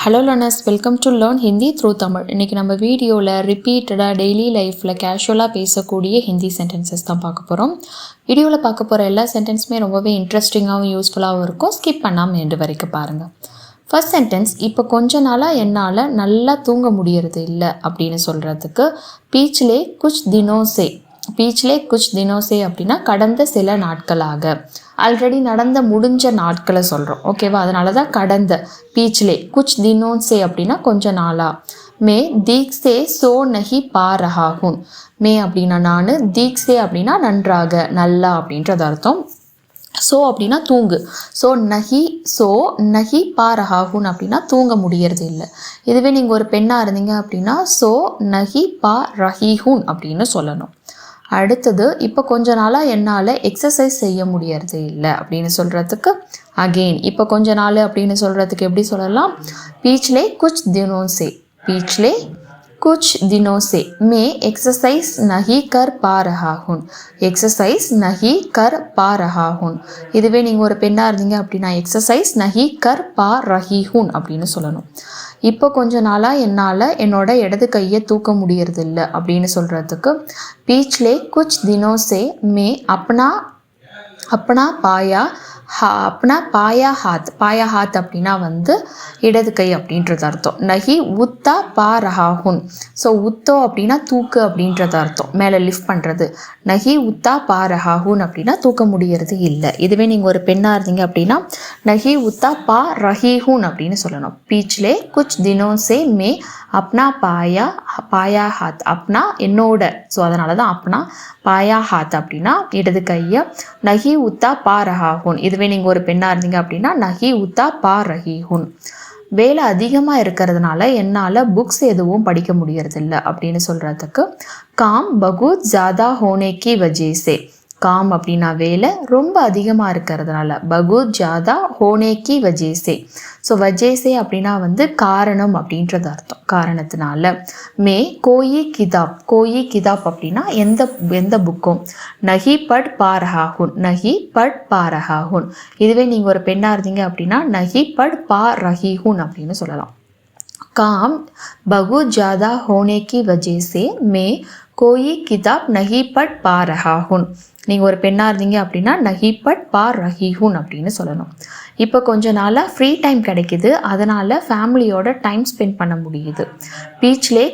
Hello learners, welcome to learn Hindi through Tamil. இன்றைக்கி நம்ம வீடியோவில் ரிப்பீட்டடாக டெய்லி லைஃப்பில் கேஷுவலாக பேசக்கூடிய ஹிந்தி சென்டென்சஸ் தான் பார்க்க போகிறோம். வீடியோவில் பார்க்க போகிற எல்லா சென்டென்ஸுமே ரொம்பவே இன்ட்ரெஸ்டிங்காகவும் யூஸ்ஃபுல்லாகவும் இருக்கும். ஸ்கிப் பண்ணாமல் எண்டு வரைக்கும் பாருங்கள். ஃபர்ஸ்ட் சென்டென்ஸ், இப்போ கொஞ்ச நாளாக என்னால் நல்லா தூங்க முடியறது இல்லை அப்படின்னு சொல்கிறதுக்கு பீச்லே குச் தினோசே. பீச்லே குச் தினோசே அப்படின்னா கடந்த சில நாட்களாக, ஆல்ரெடி நடந்த முடிஞ்ச நாட்களை சொல்கிறோம். ஓகேவா? அதனால தான் கடந்த. பீச்லே குச் தினோசே அப்படின்னா கொஞ்ச நாளா. மே தீக்ஸே சோ நஹி பா ரஹா ஹூன். மே அப்படின்னா நான், தீக்ஸே அப்படின்னா நன்றாக, நல்லா அப்படின்றது அர்த்தம். ஸோ அப்படின்னா தூங்கு. ஸோ நஹி பா ரஹா ஹூன் அப்படின்னா தூங்க முடியறது இல்லை. இதுவே நீங்கள் ஒரு பெண்ணாக இருந்தீங்க அப்படின்னா ஸோ நஹி பா ரஹி ஹூன் அப்படின்னு சொல்லணும். அடுத்தது, இப்போ கொஞ்ச நாளாக என்னால் எக்ஸசைஸ் செய்ய முடியறது இல்லை அப்படின்னு சொல்கிறதுக்கு அகெயின் இப்போ கொஞ்ச நாள் அப்படின்னு சொல்கிறதுக்கு எப்படி சொல்லலாம்? பீச்லே குச் தினோசே. பீச்லே कुछ दिनों से मैं एक्सरसाइज नहीं कर पा रहा हूँ. एक्सरसाइज नहीं कर पा रहा हूँ. இதுவே நீங்கள் ஒரு பெண்ணாக இருந்தீங்க அப்படின்னா எக்ஸசைஸ் நஹி கர் பா ரஹி ஹூன் அப்படின்னு சொல்லணும். இப்போ கொஞ்ச நாளாக என்னால் என்னோட இடது கையை தூக்க முடியறது இல்லை அப்படின்னு சொல்கிறதுக்கு பீச்லே குச் தினோசே மே பாயா ஹாத் அப்படின்னா வந்து இடது கை அப்படின்றது அர்த்தம். நஹி உத்தா பா ரஹாஹுன். ஸோ உத்தோ அப்படின்னா தூக்கு அப்படின்றது அர்த்தம், மேலே லிஃப்ட் பண்ணுறது. நஹி உத்தா பா ரஹாஹுன் அப்படின்னா தூக்க முடியறது இல்லை. இதுவே நீங்கள் ஒரு பெண்ணாக இருந்தீங்க அப்படின்னா நஹி உத்தா பா ரஹீஹூன் அப்படின்னு சொல்லணும். பீச்லே குச் தினோசே மே அப்னா பாயா ஹாத். அப்னா என்னோட, ஸோ அதனால தான் அப்னா பாயா ஹாத் அப்படின்னா இடது கையை. நஹி உத்தா பா ரஹாஹூன். இதுவே நீங்கள் ஒரு பெண்ணாக இருந்தீங்க அப்படின்னா நஹி உத்தா பா ரஹீஹூன். வேலை அதிகமாக இருக்கிறதுனால என்னால் புக்ஸ் எதுவும் படிக்க முடியறதில்ல அப்படின்னு சொல்கிறதுக்கு காம் பகுத் ஜாதா ஹோனே கி வஜேசே. காம் அப்படின்னா வேலை ரொம்ப அதிகமாக இருக்கிறதுனால, பகுத் ஜாதா ஹோனே கி வஜேசே. ஸோ வஜேசே அப்படின்னா வந்து காரணம் அப்படின்றது அர்த்தம், காரணத்தினால. மே கோயி கிதாப் அப்படின்னா எந்த புக்கும். நஹி பட் பா ரஹாஹுன். நஹி பட் பா ரஹாஹுன். இதுவே நீங்கள் ஒரு பெண்ணாக இருந்தீங்க அப்படின்னா நஹி பட் பா ரஹீஹுன் அப்படின்னு சொல்லலாம். काम बहुत ज़्यादा होने की वजह से मैं कोई किताब नहीं पढ़ पा रहा हूँ. நீங்கள் ஒரு பெண்ணாக இருந்தீங்க அப்படின்னா நஹி பட் பா ரஹி ஹூன் அப்படின்னு சொல்லணும். இப்போ கொஞ்ச நாளாக ஃப்ரீ டைம் கிடைக்கிது, அதனால் ஃபேமிலியோட டைம் ஸ்பெண்ட் பண்ண முடியுது. பீச்லே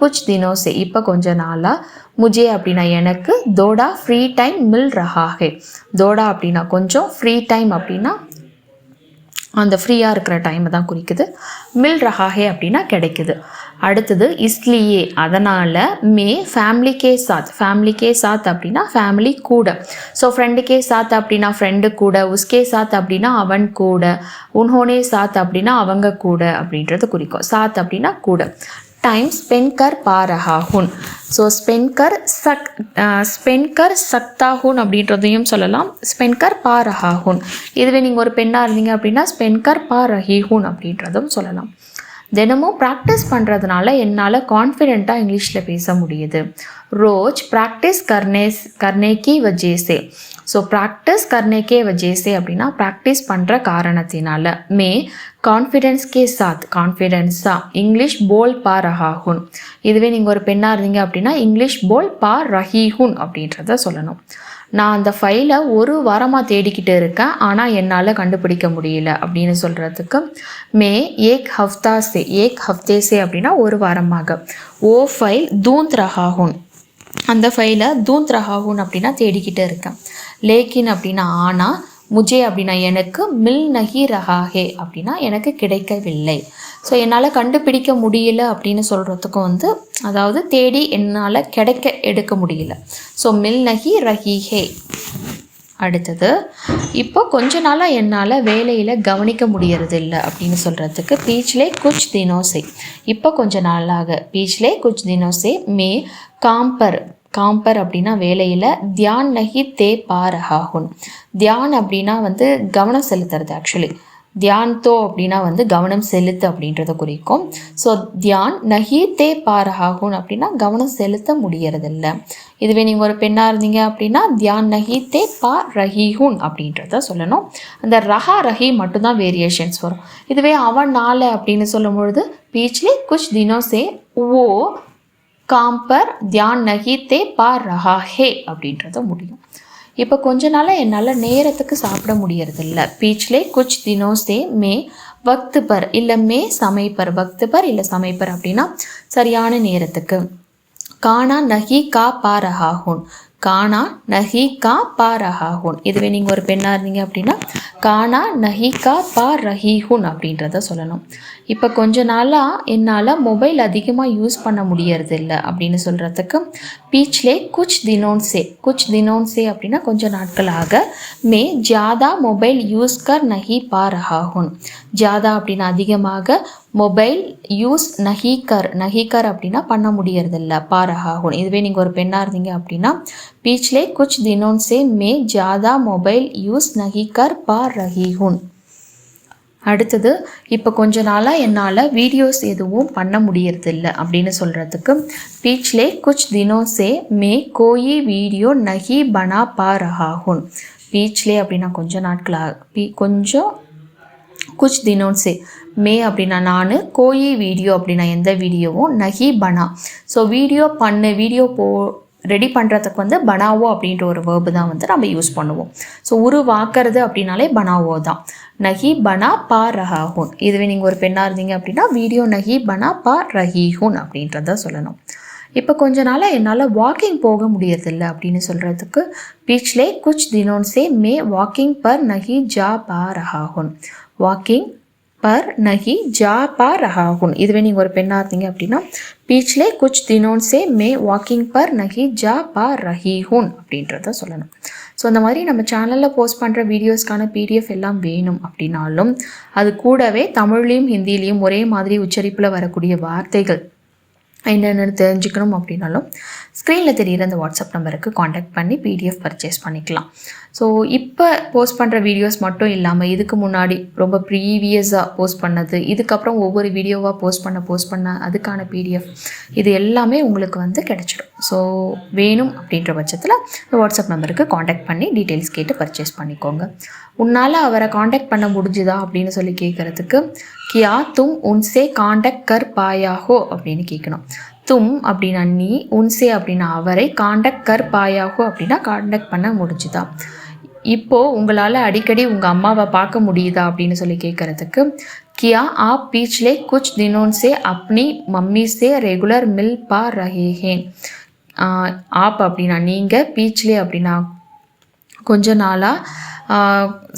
குச் தினோசே. இப்போ கொஞ்ச நாளாக முஜே அப்படின்னா எனக்கு, தோடா ஃப்ரீ டைம் மில் ரஹா ஹே. தோடா அப்படின்னா கொஞ்சம், ஃப்ரீ டைம் அப்படின்னா அந்த ஃப்ரீயாக இருக்கிற டைமை தான் குறிக்குது. மில் ரஹாஹே அப்படின்னா கிடைக்குது. அடுத்தது இஸ்லியே அதனால். மே ஃபேமிலிக்கே சாத் அப்படின்னா ஃபேமிலி கூட. ஸோ ஃப்ரெண்டுக்கே சாத் அப்படின்னா ஃப்ரெண்டு கூட, உஸ்கே சாத் அப்படின்னா அவன் கூட, உன்ஹோனே சாத் அப்படின்னா அவங்க கூட அப்படின்றது குறிக்கும். சாத் அப்படின்னா கூட. டைம் ஸ்பெண்ட் கர் பா ரஹா ஹூன். ஸோ ஸ்பெண்ட் கர் சக்தா ஹூன் அப்படின்றதையும் சொல்லலாம். ஸ்பெண்ட் கர் பா ரஹா ஹூன். இதுவே நீங்கள் ஒரு பெண்ணாக இருந்தீங்க அப்படின்னா ஸ்பெண்ட் கர் பா ரஹி ஹூன் அப்படின்றதும் சொல்லலாம். தினமும் ப்ராக்டிஸ் பண்ணுறதுனால என்னால் கான்ஃபிடெண்ட்டாக இங்கிலீஷில் பேச முடியுது. ரோஜ் ப்ராக்டிஸ் கர்னே கி வஜேசே. ஸோ ப்ராக்டிஸ் கர்னே கே வஜேசே அப்படின்னா ப்ராக்டிஸ் பண்ணுற காரணத்தினால. மே கான்ஃபிடென்ஸாக இங்கிலீஷ் போல் பா ரஹாஹுன். இதுவே நீங்கள் ஒரு பெண்ணாக இருந்தீங்க அப்படின்னா இங்கிலீஷ் போல் பா ரஹீஹுன் அப்படின்றத சொல்லணும். நான் அந்த ஃபைலை ஒரு வாரமாக தேடிக்கிட்டு இருக்கேன், ஆனால் என்னால் கண்டுபிடிக்க முடியல அப்படின்னு சொல்கிறதுக்கு மே ஏக் ஹஃப்தே சே அப்படின்னா ஒரு வாரமாக. ஓ ஃபைல் தூந்த் ரஹாஹுன். அந்த ஃபைலை தூந்த் ரஹாஹுன் அப்படின்னா தேடிக்கிட்டு இருக்கேன். லேக்கின் அப்படின்னா ஆனால், முஜே அப்படின்னா எனக்கு, மில் நஹி ரஹாஹே அப்படின்னா எனக்கு கிடைக்கவில்லை. ஸோ என்னால் கண்டுபிடிக்க முடியல அப்படின்னு சொல்கிறதுக்கும் வந்து, அதாவது தேடி என்னால் எடுக்க முடியல. ஸோ மில் நஹி ரஹிஹே. அடுத்தது, இப்போ கொஞ்ச நாளாக என்னால் வேலையில் கவனிக்க முடியறது இல்லை அப்படின்னு சொல்கிறதுக்கு பீச்லே குச் தினோசே. இப்போ கொஞ்ச நாளாக. பீச்லே குச் தினோசே மே காம்பர் அப்படின்னா வேலையில். தியான் நஹி தே பா ரஹாஹுன். தியான் அப்படின்னா வந்து கவனம் செலுத்துறது. ஆக்சுவலி தியான் தோ அப்படின்னா வந்து கவனம் செலுத்து அப்படின்றத குறிக்கும். ஸோ தியான் நஹி தே பா ரஹா ஹூன் அப்படின்னா கவனம் செலுத்த முடியறதில்ல. இதுவே நீங்கள் ஒரு பெண்ணாக இருந்தீங்க அப்படின்னா தியான் நஹி தே பா ரஹி ஹூன் அப்படின்றத சொல்லணும். அந்த ரஹா ரஹி மட்டும்தான் வேரியேஷன்ஸ் வரும். இதுவே அவன் நாளை அப்படின்னு சொல்லும் பொழுது பீச்லே குச் தினோ சே ஓ காம் பர் தியான் நஹி தே பா ரஹா ஹே அப்படின்றத முடியும். இப்போ கொஞ்ச நாளாக என்னால் நேரத்துக்கு சாப்பிட முடியறதில்ல. பீச்லே குச் தினோ சே மே வக்து பர் இல்லை மே சமை பர், வக்து பர் இல்லை சமை பர் அப்படின்னா சரியான நேரத்துக்கு. கானா நஹி கா பா ரஹா ஹூன், கானா நஹி கா பா ரஹா ஹூன். இதுவே நீங்கள் ஒரு பெண்ணாக இருந்தீங்க அப்படின்னா கானா நஹி கா பா ரஹி ஹூன் அப்படின்றத சொல்லணும். இப்போ கொஞ்ச நாளாக என்னால் மொபைல் அதிகமாக யூஸ் பண்ண முடியறதில்ல அப்படின்னு சொல்கிறதுக்கு பீச்லே குச் தினோன் சே, குச் தினோன் சே அப்படின்னா கொஞ்சம் நாட்களாக மே ஜியாதா மொபைல் யூஸ் கர் நஹி பா ரஹா ஹூன். ஜியாதா அப்படின்னா அதிகமாக, மொபைல் யூஸ் நஹி கர் அப்படின்னா பண்ண முடியறதில்ல, பா ரஹா ஹூன். இதுவே நீங்கள் ஒரு பெண்ணாக இருந்தீங்க அப்படின்னா பீச்லே குச் தினோன் சே மே ஜியாதா மொபைல் யூஸ் நஹி கர் பா ரஹி ஹூன். அடுத்தது இப்போ கொஞ்ச நாளாக என்னால் வீடியோஸ் எதுவும் பண்ண முடியறதில்ல அப்படின்னு சொல்கிறதுக்கு பீச்லே குச் தினோ சே மே கோயி வீடியோ நஹி பனா பா ரஹா ஹூன். பீச்லே அப்படின்னா கொஞ்சம் நாட்களாக, கொஞ்சம் குச் தினோ சே மே அப்படின்னா நான், கோயி வீடியோ அப்படின்னா எந்த வீடியோவும், நஹி பனா ஸோ வீடியோ ரெடி பண்ணுறதுக்கு வந்து பனாவோ அப்படின்ற ஒரு வேர்பு தான் வந்து நம்ம யூஸ் பண்ணுவோம். ஸோ உருவாக்குறது அப்படின்னாலே பனாவோ தான். நஹி பனா பா ரஹா ஹூன். இதுவே நீங்கள் ஒரு பெண்ணாக இருந்தீங்க அப்படின்னா வீடியோ நஹி பனா பா ரஹி ஹூன் அப்படின்றத சொல்லணும். இப்போ கொஞ்ச நாளாக என்னால் வாக்கிங் போக முடியறதில்ல அப்படின்னு சொல்கிறதுக்கு பீச்லே குச் தினோன் சே மே வாக்கிங் பர் நஹி ஜா பா ரஹா ஹூன். வாக்கிங் பர் நஹி ஜா பா ரஹா ஹூன். இதுவே நீங்கள் ஒரு பெண்ணாக இருந்தீங்க அப்படின்னா பீச்லே குச் தினோன் சே மே வாக்கிங் பர் நஹி ஜா பா ரஹி ஹூன் அப்படின்றத சொல்லணும். ஸோ அந்த மாதிரி நம்ம சேனலில் போஸ்ட் பண்ணுற வீடியோஸ்க்கான பிடிஎஃப் எல்லாம் வேணும் அப்படின்னாலும் அது கூடவே தமிழ்லேயும் ஹிந்திலையும் ஒரே மாதிரி உச்சரிப்பில் வரக்கூடிய வார்த்தைகள் என்னென்னு தெரிஞ்சுக்கணும் அப்படின்னாலும் ஸ்க்ரீனில் தெரிகிற அந்த வாட்ஸ்அப் நம்பருக்கு காண்டாக்ட் பண்ணி பிடிஎஃப் பர்ச்சேஸ் பண்ணிக்கலாம். ஸோ இப்போ போஸ்ட் பண்ணுற வீடியோஸ் மட்டும் இல்லாமல் இதுக்கு முன்னாடி ரொம்ப ப்ரீவியஸாக போஸ்ட் பண்ணது, இதுக்கப்புறம் ஒவ்வொரு வீடியோவாக போஸ்ட் பண்ண அதுக்கான பிடிஎஃப் இது எல்லாமே உங்களுக்கு வந்து கிடச்சிடும். ஸோ வேணும் அப்படின்ற பட்சத்தில் வாட்ஸ்அப் நம்பருக்கு காண்டாக்ட் பண்ணி டீட்டெயில்ஸ் கேட்டு பர்ச்சேஸ் பண்ணிக்கோங்க. உன்னால் அவரை காண்டாக்ட் பண்ண முடிஞ்சுதா அப்படின்னு சொல்லி கேட்குறதுக்கு கியா தும் உன்சே காண்டாக்ட் கர் பாயா ஹோ அப்படின்னு கேட்கணும். தும் அப்படின்னா நீ, உன்சே அப்படின்னா அவரை, காண்டாக்ட் கர் பாயா ஹோ அப்படின்னா காண்டாக்ட் பண்ண முடிஞ்சுதா. இப்போது உங்களால் அடிக்கடி உங்கள் அம்மாவை பார்க்க முடியுதா அப்படின்னு சொல்லி கேட்குறதுக்கு கியா ஆப் பீச்லே குச் தினோன் சே அப்னி மம்மி சே ரெகுலர் மில் பா ரஹே ஹேன். ஆப் அப்படின்னா நீங்கள், பீச்லே அப்படின்னா கொஞ்ச நாளாக,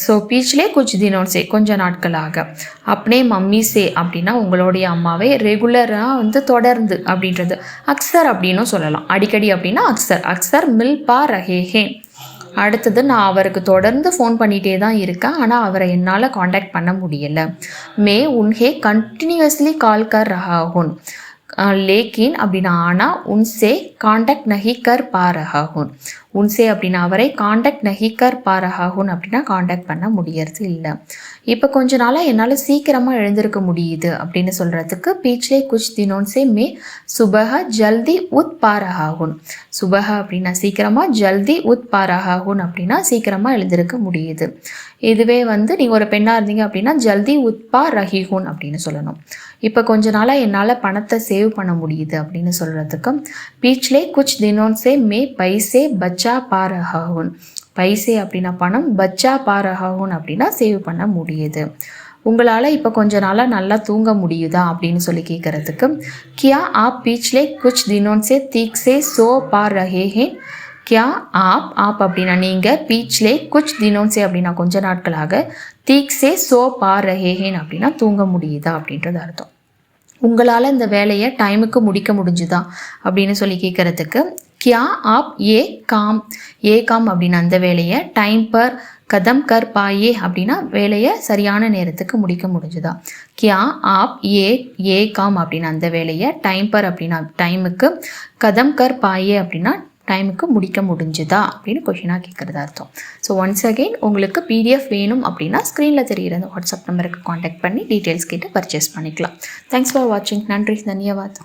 ஸோ பீச்லே குச் தினோன் சே கொஞ்ச நாட்களாக, அப்னே மம்மி சே அப்படின்னா உங்களுடைய அம்மாவை, ரெகுலராக வந்து தொடர்ந்து அப்படின்றது அக்சர் அப்படின்னும் சொல்லலாம். அடிக்கடி அப்படின்னா அக்சர் மில் பா ரஹே ஹேன். அடுத்தது நான் அவருக்கு தொடர்ந்து ஃபோன் பண்ணிகிட்டே தான் இருக்கேன், ஆனால் அவரை என்னால் காண்டாக்ட் பண்ண முடியலை. மே உன்ஹே கண்டினியூஸ்லி கால் கர் ரஹா ஹூன். லேக்கின் அப்படின்னா ஆனால் உன்சே காண்டாக்ட் நஹி கர் பா ரஹா ஹூன். உன்சே அப்படின்னா அவரை, காண்டாக்ட் நஹி கர் பா ரஹா ஹூன் அப்படின்னா காண்டாக்ட் பண்ண முடியறது இல்லை. இப்போ கொஞ்ச நாளாக என்னால் சீக்கிரமாக எழுந்திருக்க முடியுது அப்படின்னு சொல்கிறதுக்கு பீச்லே குச் தினோன் சே மே சுபஹ ஜல்தி உத் பா ரஹா ஹூன். சுபஹ அப்படின்னா சீக்கிரமாக, ஜல்தி உத் பா ரஹா ஹூன் அப்படின்னா சீக்கிரமாக எழுந்திருக்க முடியுது. இதுவே வந்து நீங்கள் ஒரு பெண்ணாக இருந்தீங்க அப்படின்னா ஜல்தி உத் பா ரஹி ஹூன் அப்படின்னு சொல்லணும். இப்போ கொஞ்ச நாளாக என்னால் பணத்தை சேவ் பண்ண முடியுது அப்படின்னு சொல்கிறதுக்கு பீச்லே குச் தினோன் சே மே பைசே பச்சா பா ரஹா ஹூன். பைசே அப்படின்னா பணம், பச்சா பா ரஹா ஹூன் அப்படின்னா சேவ் பண்ண முடியுது. உங்களால் இப்போ கொஞ்ச நாளாக நல்லா தூங்க முடியுதா அப்படின்னு சொல்லி கேட்குறதுக்கு கியா ஆப் பீச்லே குச் தினோன் சே தீக் சே சோ பா ரஹே ஹேன். கியா ஆப் அப்படின்னா நீங்கள், பீச்லே குச் தினோன் சே அப்படின்னா கொஞ்ச நாட்களாக, தீக் சே சோ பா ரஹே ஹேன் அப்படின்னா தூங்க முடியுதா அப்படின்றது அர்த்தம். உங்களால் இந்த வேலையை டைமுக்கு முடிக்க முடிஞ்சுதா அப்படின்னு சொல்லி கேட்குறதுக்கு கியா ஆப் ஏ காம் அப்படின்னா அந்த வேலையை, டைம் பர் கதம் கர் பாயே அப்படின்னா வேலையை சரியான நேரத்துக்கு முடிக்க முடிஞ்சுதா. கியா ஆப் ஏ காம் அப்படின்னா அந்த வேலையை, டைம் பர் அப்படின்னா டைமுக்கு, கதம் கர் பாயே அப்படின்னா டைமுக்கு முடிக்க முடிஞ்சுதா அப்படின்னு கொஷினாக கேட்குறதா அர்த்தம். ஸோ ஒன்ஸ் அகெயின் உங்களுக்கு பிடிஎஃப் வேணும் அப்படின்னா ஸ்க்ரீனில் தெரிகிற அந்த வாட்ஸ்அப் நம்பருக்கு காண்டாக்ட் பண்ணி டீட்டெயில்ஸ் கேட்டு பர்ச்சேஸ் பண்ணிக்கலாம். தேங்க்ஸ் ஃபார் வாட்சிங். நன்றி, தன்யவாத்.